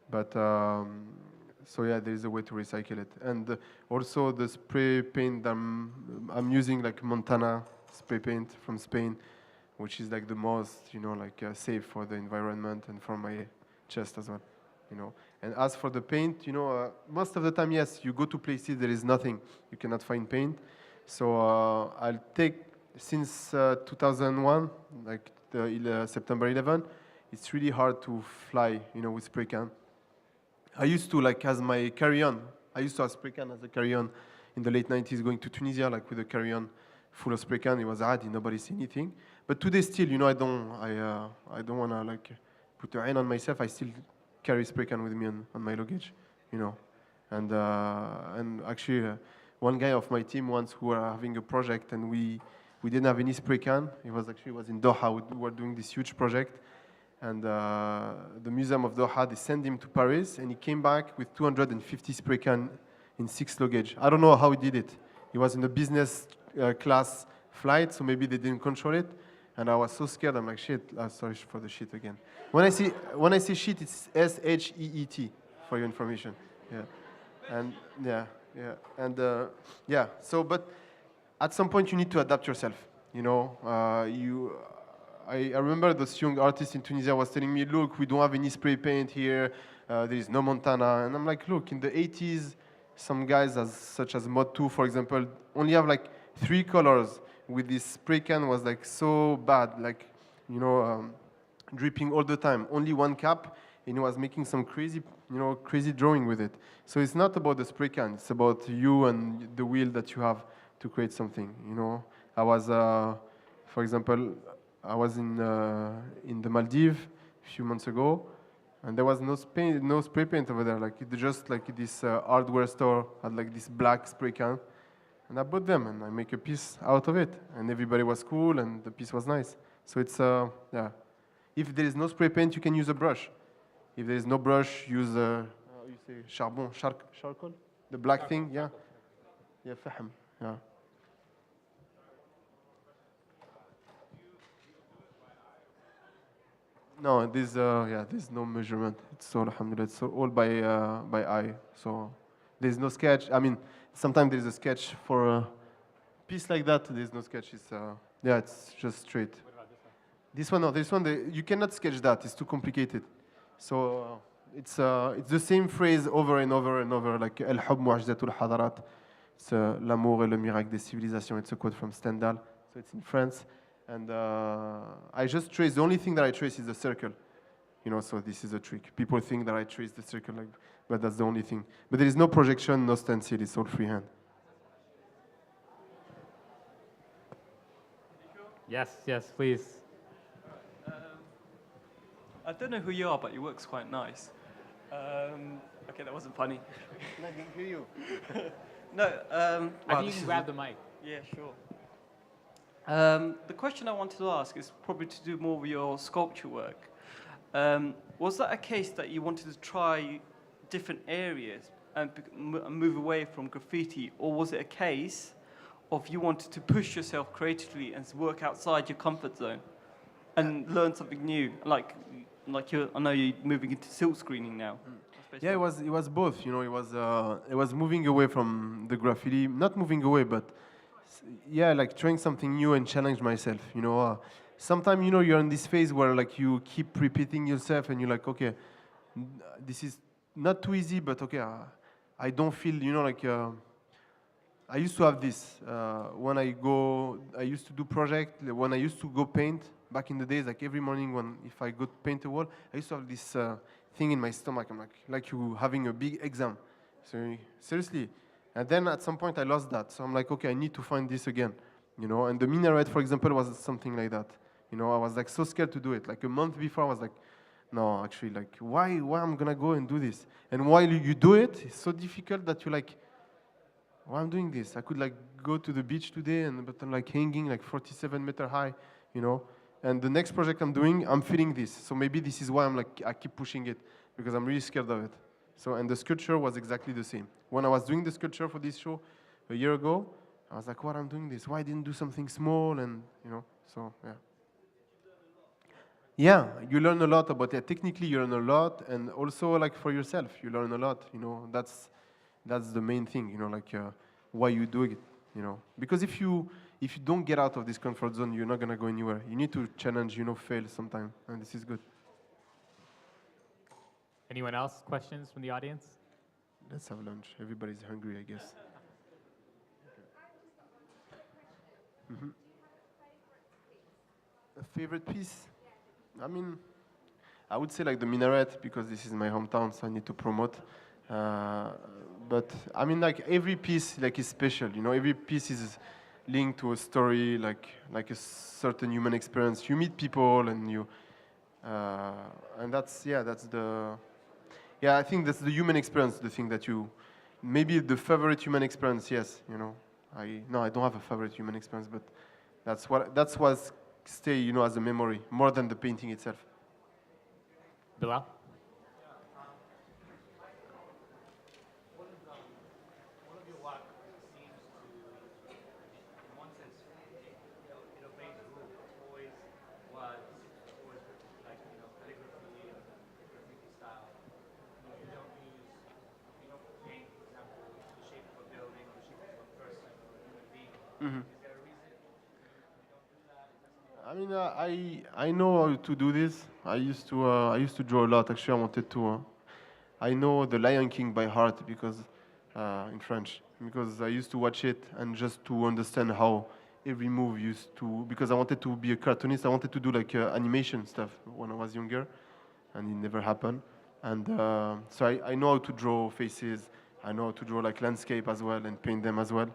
But, so yeah, there is a way to recycle it. And also the spray paint I'm using, like Montana spray paint from Spain, which is like the most, you know, like safe for the environment and for my chest as well, you know. And as for the paint, you know, most of the time, yes, you go to places there is nothing, you cannot find paint. So I'll take, since 2001, like September 11, it's really hard to fly, you know, with spray can. I used to, like, as my carry-on, I used to have spray can as a carry-on in the late 90s, going to Tunisia, like with a carry-on full of spray can. It was hard, nobody see anything. But today still, you know, I don't want to like put a hand on myself. I still carry spray can with me on my luggage, you know. And actually, one guy of my team once, who were having a project, and we didn't have any spray can. It was in Doha. We were doing this huge project, and the Museum of Doha, they sent him to Paris, and he came back with 250 spray can in 6 luggage. I don't know how he did it. He was in a business class flight, so maybe they didn't control it. And I was so scared. I'm like, shit. Sorry for the shit again. When I say shit, it's SHEET, for your information. Yeah, and yeah, and yeah. So, but at some point, you need to adapt yourself. You know, I remember this young artist in Tunisia was telling me, look, we don't have any spray paint here. There is no Montana. And I'm like, look, in the 80s, some guys such as Mod 2, for example, only have like 3 colors with this spray can was like so bad, like, you know, dripping all the time. Only one cap, and he was making some crazy, you know, crazy drawing with it. So it's not about the spray can. It's about you and the will that you have to create something, you know. I was, for example, I was in the Maldives a few months ago, and there was no spray paint over there. Like, it just like this hardware store had like this black spray can, and I bought them, and I make a piece out of it, and everybody was cool, and the piece was nice. So it's, yeah. If there is no spray paint, you can use a brush. If there is no brush, use you say charcoal, the black thing, yeah. Yeah, fahm, yeah. No, there's no measurement. It's all, alhamdulillah, it's all by eye. So there's no sketch. I mean, sometimes there's a sketch for a piece like that. There's no sketch. It's yeah, it's just straight. What about this one? This one, you cannot sketch that. It's too complicated. So it's the same phrase over and over and over, like "Al-hub mu'jizatul hadarat." It's l'amour est le miracle des civilisations. It's a quote from Stendhal. So it's in France. And I just trace, the only thing that I trace is the circle. You know, so this is a trick. People think that I trace the circle, like, but that's the only thing. But there is no projection, no stencil, it's all freehand. Yes, yes, please. I don't know who you are, but your work's quite nice. Okay, that wasn't funny. I can hear you. No, I think you can grab the mic. Yeah, sure. The question I wanted to ask is probably to do more with your sculpture work. Was that a case that you wanted to try different areas and move away from graffiti, or was it a case of you wanted to push yourself creatively and work outside your comfort zone and learn something new? Like I know you're moving into silk screening now. Yeah, it was both. You know, it was moving away from the graffiti, not moving away, but yeah, like trying something new and challenge myself. You know, sometimes, you know, you're in this phase where like you keep repeating yourself, and you're like, okay, this is not too easy, but okay, I don't feel, you know, like I used to have this when I used to do project, when I used to go paint back in the days, like every morning if I go paint a wall, I used to have this thing in my stomach. I'm like you having a big exam. So seriously. And then at some point I lost that. So I'm like, okay, I need to find this again, you know. And the minaret, for example, was something like that. You know, I was like so scared to do it. Like a month before, I was like, no, actually, like why I'm gonna go and do this? And while you do it, it's so difficult that you're like, why I'm doing this? I could like go to the beach today, but I'm like hanging like 47-meter high, you know. And the next project I'm doing, I'm feeling this. So maybe this is why I keep pushing it, because I'm really scared of it. So, and the sculpture was exactly the same. When I was doing the sculpture for this show a year ago, I was like, what, I'm doing this? Why I didn't do something small? And, you know, so, yeah. Yeah, you learn a lot about it. Technically, you learn a lot. And also, like, for yourself, you learn a lot. You know, that's the main thing, you know, like, why you do it, you know. Because if you don't get out of this comfort zone, you're not going to go anywhere. You need to challenge, you know, fail sometime. And this is good. Anyone else? Questions from the audience? Let's have lunch. Everybody's hungry, I guess. Mm-hmm. A favorite piece? I mean, I would say like the minaret, because this is my hometown, so I need to promote. But I mean, like every piece, like is special. You know, every piece is linked to a story, like a certain human experience. You meet people, and and that's the. Yeah, I think that's the human experience, the thing that maybe the favorite human experience, yes, you know. I don't have a favorite human experience, but that's what stay, you know, as a memory, more than the painting itself. Bilal? I mean, I know how to do this. I used to draw a lot. Actually, I wanted to. I know The Lion King by heart because in French, because I used to watch it and just to understand how every move used to. Because I wanted to be a cartoonist. I wanted to do like animation stuff when I was younger, and it never happened. And so I know how to draw faces. I know how to draw like landscape as well and paint them as well.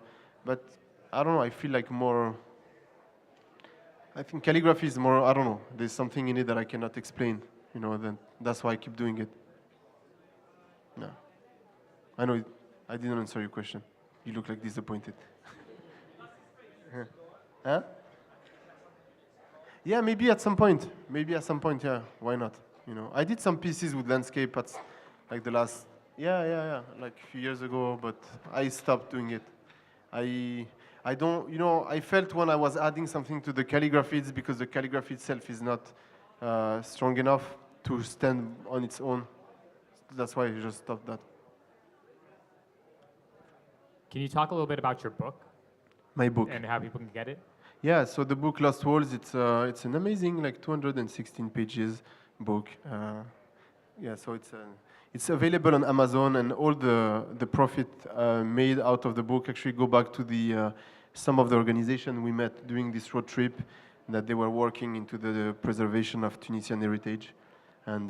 But I don't know. I feel like more. I think calligraphy is more. I don't know. There's something in it that I cannot explain. You know. Then that's why I keep doing it. No. I know I didn't answer your question. You look like disappointed. Huh? Yeah, maybe at some point. Maybe at some point, yeah. Why not? You know, I did some pieces with landscape at like the last, yeah, like a few years ago, but I stopped doing it. I don't, you know, I felt when I was adding something to the calligraphy, it's because the calligraphy itself is not strong enough to stand on its own. That's why I just stopped that. Can you talk a little bit about your book My book. and how people can get it? Yeah, so the book Lost Walls, it's an amazing, like 216 pages book. Yeah, so it's available on Amazon, and all the profit made out of the book actually go back to the some of the organization we met during this road trip that they were working into the preservation of Tunisian heritage. And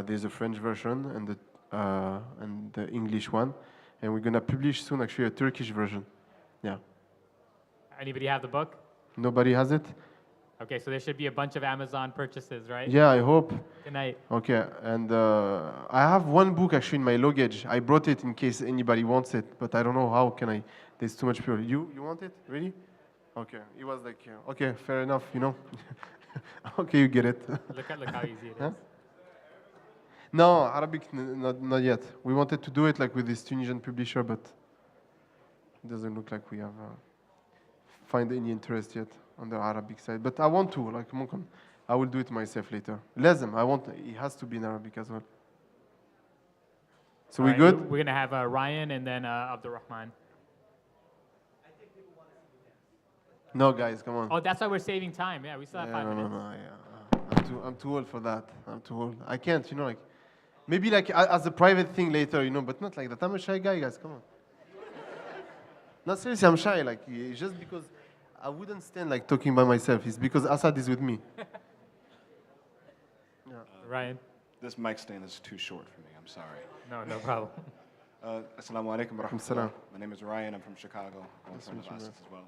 there's a French version and the English one, and we're gonna publish soon actually a Turkish version. Yeah. Anybody have the book? Nobody has it? Okay, so there should be a bunch of Amazon purchases, right? Yeah, I hope. Good night. Okay, and I have one book actually in my luggage. I brought it in case anybody wants it, but I don't know how can I. There's too much people. You want it? Really? Okay. It was like, okay, fair enough, you know. Okay, you get it. Look how easy it is. Huh? No, Arabic, not yet. We wanted to do it like with this Tunisian publisher, but it doesn't look like we have find any interest yet on the Arabic side. But I want to, like MOCAfest. I will do it myself later. Lazim, it has to be in Arabic as well. So All we right, good? We're gonna have Ryan and then Abdurrahman. No, guys, come on. Oh, that's why we're saving time. Yeah, we still have 5 minutes. No, yeah. I'm too old for that. I'm too old. I can't, you know, like, maybe like as a private thing later, you know, but not like that. I'm a shy guy, guys, come on. Not seriously, I'm shy, like, it's just because I wouldn't stand like talking by myself. It's because Asad is with me. Yeah. Ryan? This mic stand is too short for me. I'm sorry. No problem. Assalamu alaikum wa Assalam. rahmatullah. My name is Ryan. I'm from Chicago. I'm from Asad as well.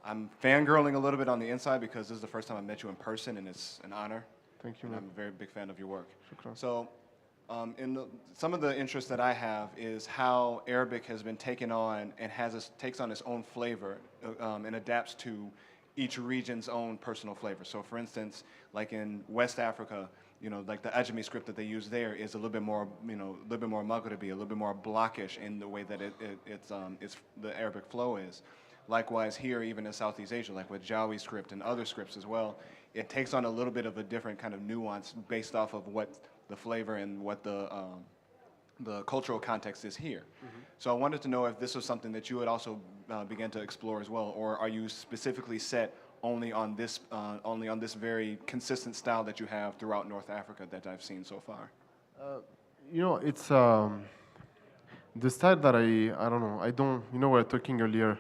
I'm fangirling a little bit on the inside because this is the first time I met you in person, and it's an honor. Thank you, And man. I'm a very big fan of your work. Shukran. So, some of the interest that I have is how Arabic has been taken on and takes on its own flavor and adapts to each region's own personal flavor. So, for instance, like in West Africa, you know, like the Ajami script that they use there is a little bit more, you know, a little bit more Maghribi, a little bit more blockish in the way that it's the Arabic flow is. Likewise, here, even in Southeast Asia, like with Jawi script and other scripts as well, it takes on a little bit of a different kind of nuance based off of what the flavor and what the cultural context is here. Mm-hmm. So I wanted to know if this was something that you would also begin to explore as well, or are you specifically set only on this very consistent style that you have throughout North Africa that I've seen so far? You know, it's the style that I don't know. I don't. You know, we were talking earlier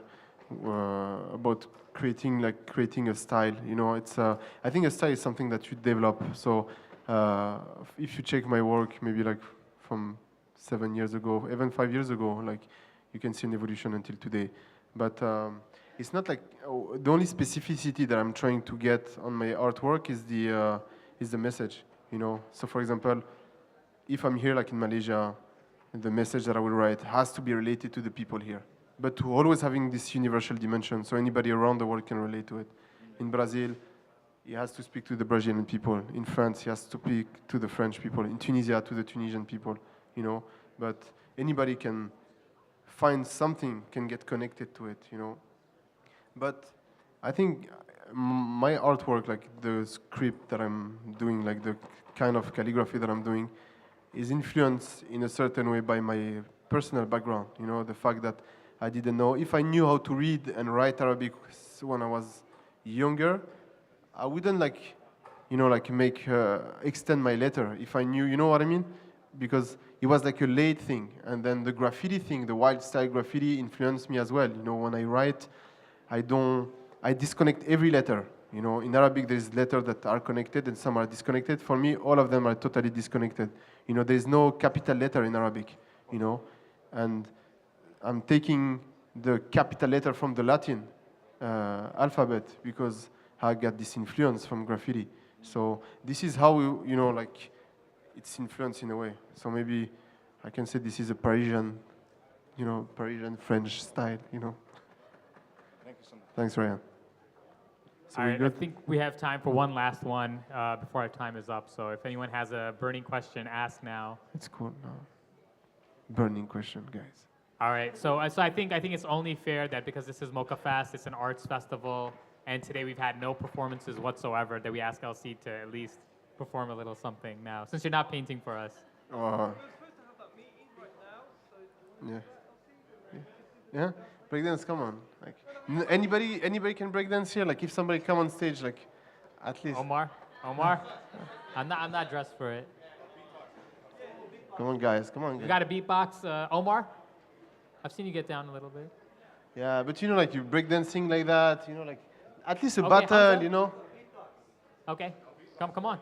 about creating a style. You know, it's. I think a style is something that you develop. So if you check my work, maybe like from 7 years ago, even 5 years ago, like you can see an evolution until today. But it's not like the only specificity that I'm trying to get on my artwork is the message. You know, so for example, if I'm here like in Malaysia, the message that I will write has to be related to the people here, but to always having this universal dimension, so anybody around the world can relate to it. In Brazil, he has to speak to the Brazilian people. In France, he has to speak to the French people. In Tunisia, to the Tunisian people. You know, but anybody can find something, can get connected to it. You know, but I think my artwork, like the script that I'm doing, like the kind of calligraphy that I'm doing, is influenced in a certain way by my personal background. You know, the fact that I didn't know. If I knew how to read and write Arabic when I was younger, I wouldn't like, like make extend my letter if I knew, you know what I mean? Because it was like a late thing, and then the graffiti thing, the wild style graffiti, influenced me as well. When I write, I disconnect every letter. In Arabic, there's letters that are connected and some are disconnected. For me, all of them are totally disconnected. There's no capital letter in Arabic, and I'm taking the capital letter from the Latin alphabet because I got this influence from graffiti. So this is how like it's influenced in a way. So maybe I can say this is a Parisian French style. Thank you so much. Thanks, Ryan. So All we right, I think we have time for one last one before our time is up. So if anyone has a burning question, ask now. It's cool now. Burning question, guys. All right, so I think it's only fair that because this is MOCAfest, it's an arts festival, and today we've had no performances whatsoever, that we ask LC to at least perform a little something now, since you're not painting for us. Yeah. Yeah. Breakdance, come on. Like anybody can breakdance here. Like if somebody come on stage, like at least. Omar, I'm not dressed for it. Come on, guys. Come on. You got a beatbox, Omar? I've seen you get down a little bit. Yeah, but like you breakdancing like that, like at least a Okay, battle, Okay, come on.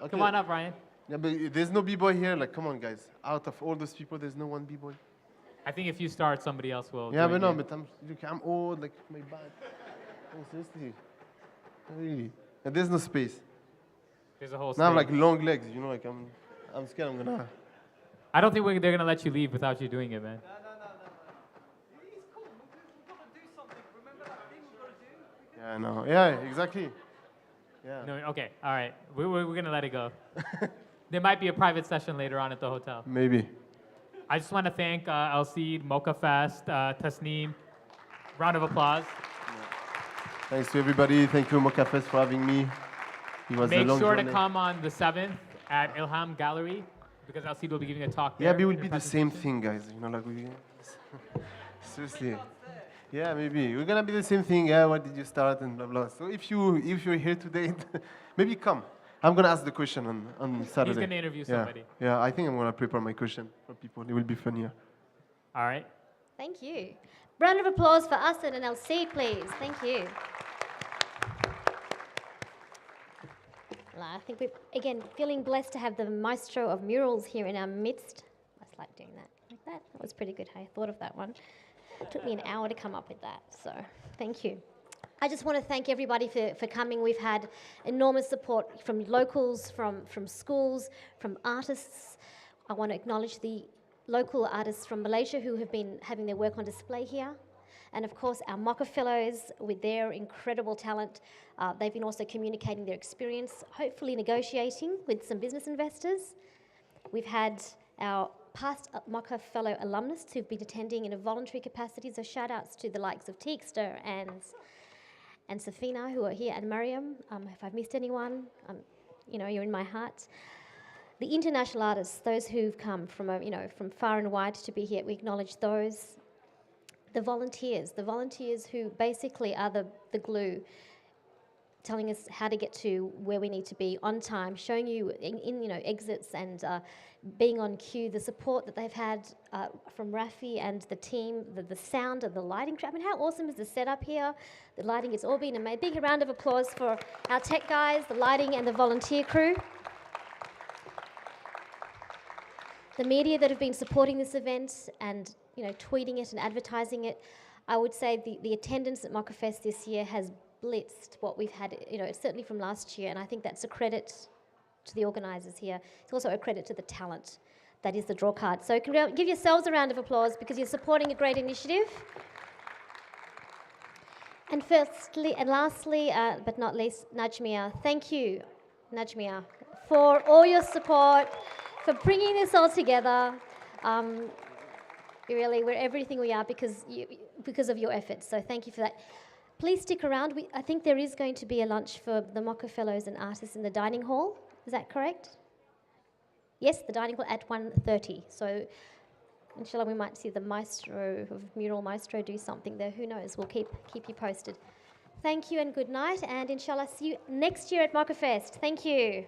Okay. Come on up, Ryan. Yeah, but there's no b-boy here. Like, come on, guys. Out of all those people, there's no one b-boy. I think if you start, somebody else will. Yeah, join but no, you. but I'm old. Like my back. Oh, seriously. Really. And there's no space. There's a whole Now I have stage. like long legs. Like I'm scared. I'm gonna. I don't think they're gonna let you leave without you doing it, man. It's cool. We've got to do something. Remember that thing we've got to do? Yeah, no. Yeah, exactly. Yeah. No, okay, all right. We're gonna let it go. There might be a private session later on at the hotel. Maybe. I just want to thank Alcide, MOCAfest, Tasneem. Round of applause. Thanks to everybody. Thank you, MOCAfest, for having me. It was a Make long sure journey. to come on the 7th at Ilham Gallery because Alcide will be giving a talk Yeah, there. but it will in be a the same presentation. thing, guys. Like we. Seriously. Yeah, maybe we're gonna be the same thing. Yeah, what did you start and blah blah. So if you're here today, maybe come. I'm gonna ask the question on Saturday. He's gonna interview Yeah. somebody. Yeah, I think I'm gonna prepare my question for people. It will be funnier. All right. Thank you. Round of applause for Asad and LC, please. Thank you. Well, I think we're, again, feeling blessed to have the maestro of murals here in our midst. I just like doing that. Like that. That was pretty good. I thought of that one. It took me an hour to come up with that, so thank you. I just want to thank everybody for coming. We've had enormous support from locals, from schools, from artists. I want to acknowledge the local artists from Malaysia who have been having their work on display here. And of course, our MOCA fellows with their incredible talent. They've been also communicating their experience, hopefully negotiating with some business investors. We've had our past MOCA fellow alumnus who've been attending in a voluntary capacity, so shout outs to the likes of Teekster and Safina who are here, and Mariam. If I've missed anyone, you're in my heart. The international artists, those who've come from far and wide to be here, we acknowledge those. The volunteers who basically are the glue, telling us how to get to where we need to be on time, showing you in exits and being on cue, the support that they've had from Rafi and the team, the sound and the lighting. I mean, how awesome is the setup here? The lighting, it's all been amazing. Big round of applause for our tech guys, the lighting and the volunteer crew. The media that have been supporting this event and tweeting it and advertising it, I would say the attendance at MOCAfest this year has blitzed what we've had, certainly from last year, and I think that's a credit to the organisers here. It's also a credit to the talent that is the draw card. So give yourselves a round of applause because you're supporting a great initiative. And firstly and lastly, but not least, Najmia. Thank you, Najmia, for all your support, for bringing this all together. Really, we're everything we are because of your efforts. So thank you for that. Please stick around. I think there is going to be a lunch for the MOCA fellows and artists in the dining hall. Is that correct? Yes, the dining hall at 1:30. So inshallah, we might see the mural maestro do something there. Who knows? We'll keep you posted. Thank you and good night, and inshallah see you next year at MOCAfest. Thank you.